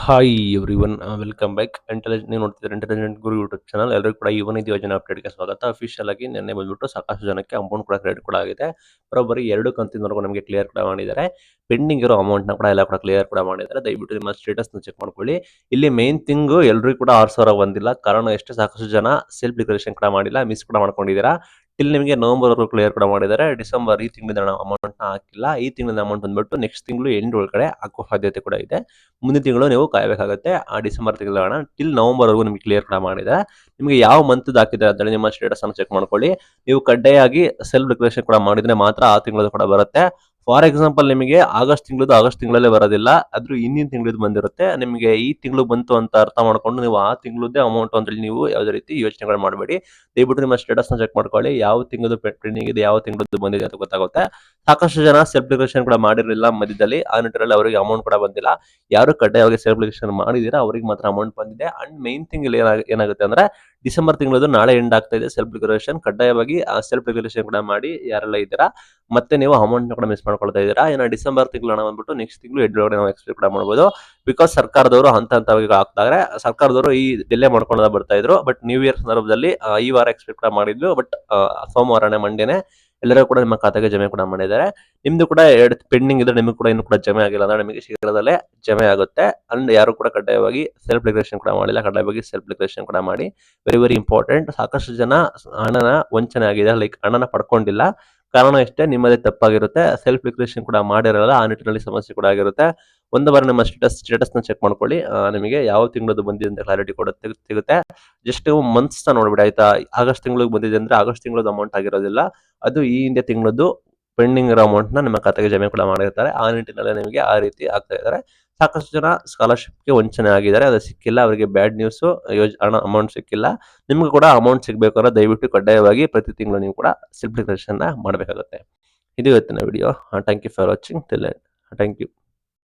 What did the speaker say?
Hi everyone welcome back. ನೀವು ನೋಡ್ತಿದ್ದಾರೆ intelligent ಗುರು YouTube channel. ಎಲ್ಲರಿಗೂ ಕೂಡ ಯುವನಿಧಿ ಯೋಜನೆ ಅಪ್ಡೇಟ್ಗೆ ಸ್ವಾಗತ. ಅಫಿಷಿಯಲ್ ಆಗಿ ನಿನ್ನೆ ಬಂದ್ಬಿಟ್ಟು ಸಾಕಷ್ಟು ಜನಕ್ಕೆ ಅಮೌಂಟ್ ಕೂಡ ಕ್ರೆಡಿಟ್ ಕೂಡ ಆಗಿದೆ. ಬರೋಬ್ಬರಿ 2 ಕಂತಿನವರೆಗೂ ನಮಗೆ ಕ್ಲಿಯರ್ ಕೂಡ ಮಾಡಿದ್ದಾರೆ. ಪೆಂಡಿಂಗ್ ಇರೋ ಅಮೌಂಟ್ನ ಕೂಡ ಎಲ್ಲ ಕೂಡ ಕ್ಲಿಯರ್ ಕೂಡ ಮಾಡಿದ್ದಾರೆ. ದಯವಿಟ್ಟು ನಿಮ್ಮ ಸ್ಟೇಟಸ್ನ ಚೆಕ್ ಮಾಡ್ಕೊಳ್ಳಿ. ಇಲ್ಲಿ ಮೇನ್ ಥಿಂಗು ಎಲ್ರಿಗೂ ಕೂಡ 6,000 ಬಂದಿಲ್ಲ. ಕಾರಣ ಎಷ್ಟು ಸಾಕಷ್ಟು ಜನ ಸೆಲ್ಫ್ ಡಿಕ್ಲರೇಷನ್ ಕೂಡ ಮಾಡಿಲ್ಲ, ಮಿಸ್ ಕೂಡ ಮಾಡ್ಕೊಂಡಿದ್ದೀರಾ. ಟಿಲ್ ನಿಮಗೆ ನವೆಂಬರ್ವರೆಗೂ ಕ್ಲಿಯರ್ ಕೂಡ ಮಾಡಿದ್ದಾರೆ. ಡಿಸೆಂಬರ್ ಈ ತಿಂಗಳಿಂದ ಅಮೌಂಟ್ನ ಹಾಕಿಲ್ಲ. ಈ ತಿಂಗಳಿನ ಅಮೌಂಟ್ ಬಂದ್ಬಿಟ್ಟು ನೆಕ್ಸ್ಟ್ ತಿಂಗಳು ಎಂಡ್ ಒಳಗಡೆ ಹಾಕೋ ಸಾಧ್ಯತೆ ಕೂಡ ಇದೆ. ಮುಂದಿನ ತಿಂಗಳು ನೀವು ಕಾಯಬೇಕಾಗುತ್ತೆ. ಆ ಡಿಸೆಂಬರ್ ತಿಂಗಳ ಹಣ ಟಿಲ್ ನವೆಂಬರ್ವರೆಗೂ ನಿಮಗೆ ಕ್ಲಿಯರ್ ಕೂಡ ಮಾಡಿದೆ. ನಿಮಗೆ ಯಾವ ಮಂತ್ ಹಾಕಿದೆ ಅಂತೇಳಿ ನಿಮ್ಮ ಸ್ಟೇಟಸ್ ಅನ್ನು ಚೆಕ್ ಮಾಡ್ಕೊಳ್ಳಿ. ನೀವು ಕಡ್ಡಾಯವಾಗಿ ಸೆಲ್ಫ್ ಡಿಕ್ಲರೇಷನ್ ಕೂಡ ಮಾಡಿದ್ರೆ ಮಾತ್ರ ಆ ತಿಂಗಳದ್ದು ಕೂಡ ಬರುತ್ತೆ. ಫಾರ್ ಎಕ್ಸಾಂಪಲ್ ನಿಮಗೆ ಆಗಸ್ಟ್ ತಿಂಗಳಲ್ಲೇ ಬರೋದಿಲ್ಲ, ಅದ್ರ ಹಿಂದಿನ ತಿಂಗಳದ್ದು ಬಂದಿರುತ್ತೆ. ನಿಮಗೆ ಈ ತಿಂಗಳು ಬಂತು ಅಂತ ಅರ್ಥ ಮಾಡ್ಕೊಂಡು ನೀವು ಆ ತಿಂಗಳದ್ದೇ ಅಮೌಂಟ್ ಅಂತೇಳಿ ನೀವು ಯಾವುದೇ ರೀತಿ ಯೋಚನೆಗಳು ಮಾಡಬೇಡಿ. ದಯವಿಟ್ಟು ನಿಮ್ಮ ಸ್ಟೇಟಸ್ನ ಚೆಕ್ ಮಾಡ್ಕೊಳ್ಳಿ. ಯಾವ ತಿಂಗಳದ್ದು ಪೆಂಡಿಂಗ್ ಇದೆ, ಯಾವ ತಿಂಗಳದ್ದು ಬಂದಿದೆ ಅಂತ ಗೊತ್ತಾಗುತ್ತೆ. ಸಾಕಷ್ಟು ಜನ ಸೆಲ್ಫ್ ಡಿಕ್ಲರೇಷನ್ ಕೂಡ ಮಾಡಿರಲಿಲ್ಲ ಮಧ್ಯದಲ್ಲಿ. ಆ ನಿಟ್ಟಿನಲ್ಲಿ ಅವರಿಗೆ ಅಮೌಂಟ್ ಕೂಡ ಬಂದಿಲ್ಲ. ಯಾರು ಕಡ್ಡಾಯವಾಗಿ ಸೆಲ್ಫ್ ಡಿಕ್ಲರೇಷನ್ ಮಾಡಿದ್ದೀರಾ ಅವರಿಗೆ ಮಾತ್ರ ಅಮೌಂಟ್ ಬಂದಿದೆ. ಅಂಡ್ ಮೈನ್ ಥಿಂಗ್ ಇಲ್ಲಿ ಏನಾಗುತ್ತೆ ಅಂದ್ರೆ ಡಿಸೆಂಬರ್ ತಿಂಗಳದ್ದು ನಾಳೆ ಎಂಡ್ ಆಗ್ತಾ ಇದೆ. ಸೆಲ್ಫ್ ಡಿಕ್ಲರೇಷನ್ ಕಡ್ಡಾಯವಾಗಿ ಆ ಸೆಲ್ಫ್ ಡಿಕ್ಲರೇಷನ್ ಕೂಡ ಮಾಡಿ ಯಾರೆಲ್ಲ ಇದ್ದೀರಾ. ಮತ್ತೆ ನೀವು ಅಮೌಂಟ್ ಕೂಡ ಮಿಸ್ ಮಾಡ್ಕೊಳ್ತಾ ಇದ್ದೀರಾ. ಏನೋ ಡಿಸೆಂಬರ್ ತಿಂಗಳು ಹಣ ಬಂದ್ಬಿಟ್ಟು ನೆಕ್ಸ್ಟ್ ತಿಂಗಳು ಎಡ್ರೊಳಗಡೆ ನಾವು ಎಕ್ಸ್ಪೆಕ್ಟ್ ಕೂಡ ಮಾಡ್ಬೋದು. ಬಿಕಾಸ್ ಸರ್ಕಾರದವರು ಹಂತವಾಗಿ ಹಾಕ್ತಾರೆ. ಸರ್ಕಾರದವರು ಈ ಡಿಲೇ ಮಾಡ್ಕೊಂಡು ಬರ್ತಾ ಇದ್ರು. ಬಟ್ ನ್ಯೂ ಇಯರ್ ಸಂದರ್ಭದಲ್ಲಿ ಈ ವಾರ ಎಕ್ಸ್ಪೆಕ್ಟ್ ಕೂಡ ಮಾಡಿದ್ವಿ. ಬಟ್ ಸೋಮವಾರನೇ ಮಂಡೇನೆ ಎಲ್ಲರೂ ಕೂಡ ನಿಮ್ಮ ಖಾತೆಗೆ ಜಮೆ ಕೂಡ ಮಾಡಿದ್ದಾರೆ. ನಿಮ್ದು ಕೂಡ ಎರಡು ಪೆಂಡಿಂಗ್ ಇದ್ರೆ ನಿಮ್ಗೆ ಕೂಡ ಇನ್ನೂ ಕೂಡ ಜಮೆ ಆಗಿಲ್ಲ ಅಂದ್ರೆ ನಿಮಗೆ ಶೀಘ್ರದಲ್ಲೇ ಜಮೆ ಆಗುತ್ತೆ. ಅಂಡ್ ಯಾರು ಕೂಡ ಕಡ್ಡಾಯವಾಗಿ ಸೆಲ್ಫ್ ಡಿಕ್ಲರೇಷನ್ ಕೂಡ ಮಾಡಿಲ್ಲ, ಕಡ್ಡಾಯವಾಗಿ ಸೆಲ್ಫ್ ಡಿಕ್ಲರೇಷನ್ ಕೂಡ ಮಾಡಿ. Very very important. ಸಾಕಷ್ಟು ಜನ ಹಣನ ವಂಚನೆ ಆಗಿದೆ, ಲೈಕ್ ಹಣನ ಪಡ್ಕೊಂಡಿಲ್ಲ. ಕಾರಣ ಎಷ್ಟೇ ನಿಮ್ಮದೇ ತಪ್ಪಾಗಿರುತ್ತೆ. ಸೆಲ್ಫ್ ಡಿಕ್ಲರೇಷನ್ ಕೂಡ ಮಾಡಿರಲ್ಲ, ಆ ನಿಟ್ಟಿನಲ್ಲಿ ಸಮಸ್ಯೆ ಕೂಡ ಆಗಿರುತ್ತೆ. ಒಂದು ಬಾರಿ ನಿಮ್ಮ ಸ್ಟೇಟಸ್ನ ಚೆಕ್ ಮಾಡ್ಕೊಳ್ಳಿ. ನಿಮಗೆ ಯಾವ ತಿಂಗಳದ್ದು ಬಂದಿದೆ ಅಂತ ಕ್ಲಾರಿಟಿ ಕೂಡ ಸಿಗುತ್ತೆ. ಜಸ್ಟ್ ನೀವು ಮಂತ್ಸ್ನ ನೋಡ್ಬಿಡಿ ಆಯ್ತಾ. ಆಗಸ್ಟ್ ತಿಂಗಳಿಗೆ ಬಂದಿದೆ ಅಂದ್ರೆ ಆಗಸ್ಟ್ ತಿಂಗಳದ್ದು ಅಮೌಂಟ್ ಆಗಿರೋದಿಲ್ಲ, ಅದು ಈ ಹಿಂದೆ ತಿಂಗಳದ್ದು ಪೆಂಡಿಂಗ್ ಇರೋ ಅಮೌಂಟ್ನ ನಿಮ್ಮ ಖಾತೆಗೆ ಜಮೆ ಕೂಡ ಮಾಡಿರ್ತಾರೆ. ಆ ನಿಟ್ಟಿನಲ್ಲಿ ನಿಮಗೆ ಆ ರೀತಿ ಆಗ್ತಾ ಇದ್ದಾರೆ. ಸಾಕಷ್ಟು ಜನ ಸ್ಕಾಲರ್ಶಿಪ್ಗೆ ವಂಚನೆ ಆಗಿದ್ದಾರೆ, ಅದು ಸಿಕ್ಕಿಲ್ಲ ಅವರಿಗೆ. ಬ್ಯಾಡ್ ನ್ಯೂಸು, ಹಣ ಅಮೌಂಟ್ ಸಿಕ್ಕಿಲ್ಲ. ನಿಮ್ಗೆ ಕೂಡ ಅಮೌಂಟ್ ಸಿಗಬೇಕಾದ್ರೆ ದಯವಿಟ್ಟು ಕಡ್ಡಾಯವಾಗಿ ಪ್ರತಿ ತಿಂಗಳು ನೀವು ಕೂಡ ಸೆಲ್ಫ್ ಡಿಕ್ಲರೇಷನ್ ಮಾಡಬೇಕಾಗುತ್ತೆ. ಇದು ಇವತ್ತಿನ video. Thank you for watching. Thank you.